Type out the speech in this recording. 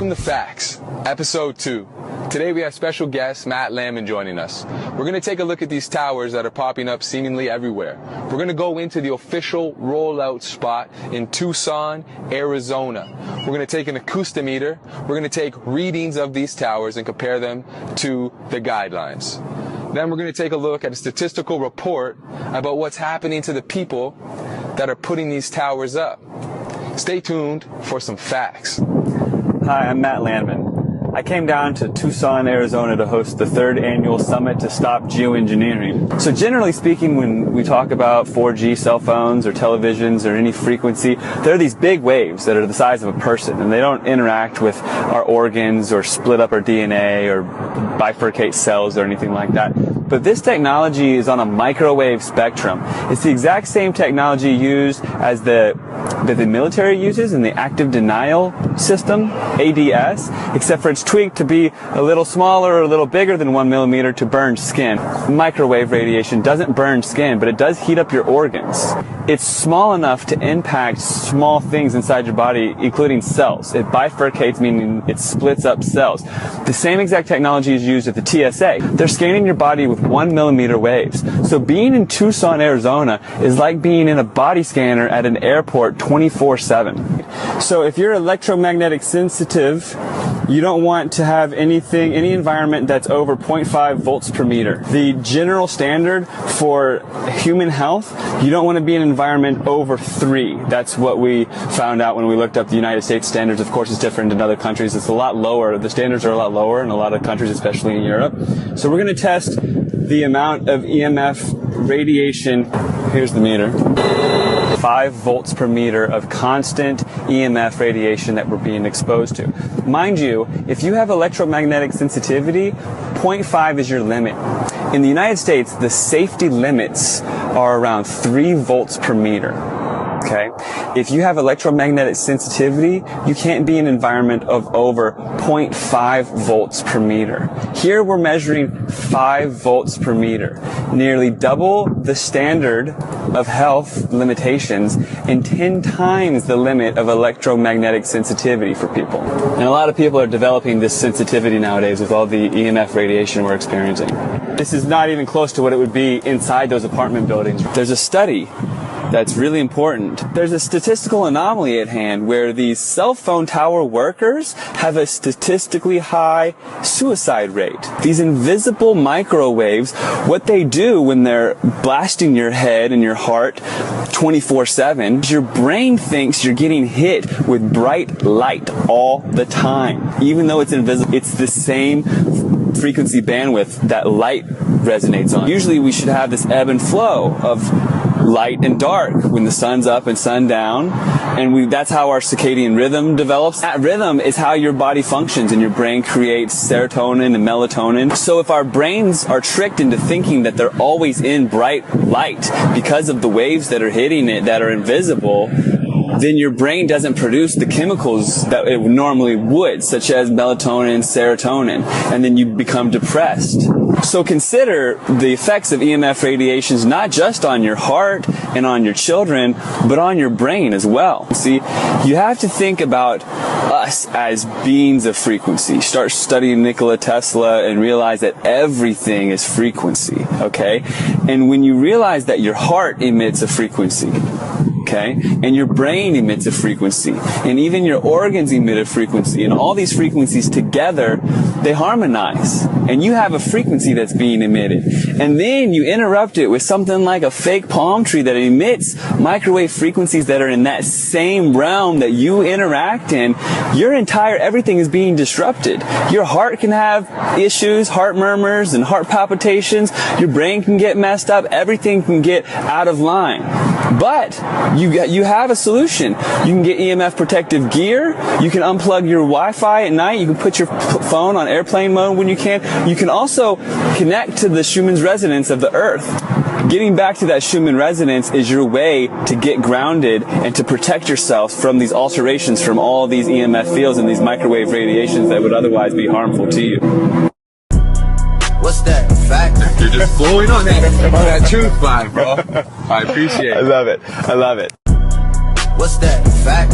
Welcome to Facts, Episode 2. Today we have special guest Matt Landman joining us. We're going to take a look at these towers that are popping up seemingly everywhere. We're going to go into the official rollout spot in Tucson, Arizona. We're going to take an acoustimeter. We're going to take readings of these towers and compare them to the guidelines. Then we're going to take a look at a statistical report about what's happening to the people that are putting these towers up. Stay tuned for some facts. Hi, I'm Matt Landman. I came down to Tucson, Arizona to host the 3rd annual Summit to Stop Geoengineering. So generally speaking, when we talk about 4G cell phones or televisions or any frequency, there are these big waves that are the size of a person, and they don't interact with our organs or split up our DNA or bifurcate cells or anything like that. But this technology is on a microwave spectrum. It's the exact same technology used as that the military uses in the active denial system, ADS, except for it's tweaked to be a little smaller or a little bigger than 1 millimeter to burn skin. Microwave radiation doesn't burn skin, but it does heat up your organs. It's small enough to impact small things inside your body, including cells. It bifurcates, meaning it splits up cells. The same exact technology is used at the TSA. They're scanning your body with 1 millimeter waves. So being in Tucson, Arizona is like being in a body scanner at an airport 24/7. So if you're electromagnetic sensitive, you don't want to have any environment that's over 0.5 volts per meter. The general standard for human health, you don't want to be in an environment over 3. That's what we found out when we looked up the United States standards. Of course, it's different in other countries. It's a lot lower. The standards are a lot lower in a lot of countries, especially in Europe. So we're going to test the amount of EMF radiation. Here's the meter. 5 volts per meter of constant EMF radiation that we're being exposed to. Mind you, if you have electromagnetic sensitivity, 0.5 is your limit. In the United States, the safety limits are around 3 volts per meter. Okay? If you have electromagnetic sensitivity, you can't be in an environment of over 0.5 volts per meter. Here we're measuring 5 volts per meter, nearly double the standard of health limitations and 10 times the limit of electromagnetic sensitivity for people. And a lot of people are developing this sensitivity nowadays with all the EMF radiation we're experiencing. This is not even close to what it would be inside those apartment buildings. There's a study that's really important. There's a statistical anomaly at hand where these cell phone tower workers have a statistically high suicide rate. These invisible microwaves, what they do when they're blasting your head and your heart 24/7, your brain thinks you're getting hit with bright light all the time. Even though it's invisible, it's the same frequency bandwidth that light resonates on. Usually we should have this ebb and flow of light and dark when the sun's up and sun down, and that's how our circadian rhythm develops. That rhythm is how your body functions, and your brain creates serotonin and melatonin. So if our brains are tricked into thinking that they're always in bright light because of the waves that are hitting it that are invisible, then your brain doesn't produce the chemicals that it normally would, such as melatonin, serotonin, and then you become depressed. So consider the effects of EMF radiations not just on your heart and on your children, but on your brain as well. See, you have to think about us as beings of frequency. Start studying Nikola Tesla and realize that everything is frequency, okay? And when you realize that your heart emits a frequency, okay, and your brain emits a frequency, and even your organs emit a frequency, and all these frequencies together, they harmonize, and you have a frequency that's being emitted. And then you interrupt it with something like a fake palm tree that emits microwave frequencies that are in that same realm that you interact in. Everything is being disrupted. Your heart can have issues, heart murmurs and heart palpitations. Your brain can get messed up. Everything can get out of line. But you have a solution. You can get EMF protective gear. You can unplug your Wi-Fi at night. You can put your phone on airplane mode when you can. You can also connect to the Schumann's resonance of the Earth. Getting back to that Schumann resonance is your way to get grounded and to protect yourself from these alterations from all these EMF fields and these microwave radiations that would otherwise be harmful to you. What's that? Fact? You're just blowing on that truth vibe, bro. I appreciate it. I love it. I love it. What's that? Fact?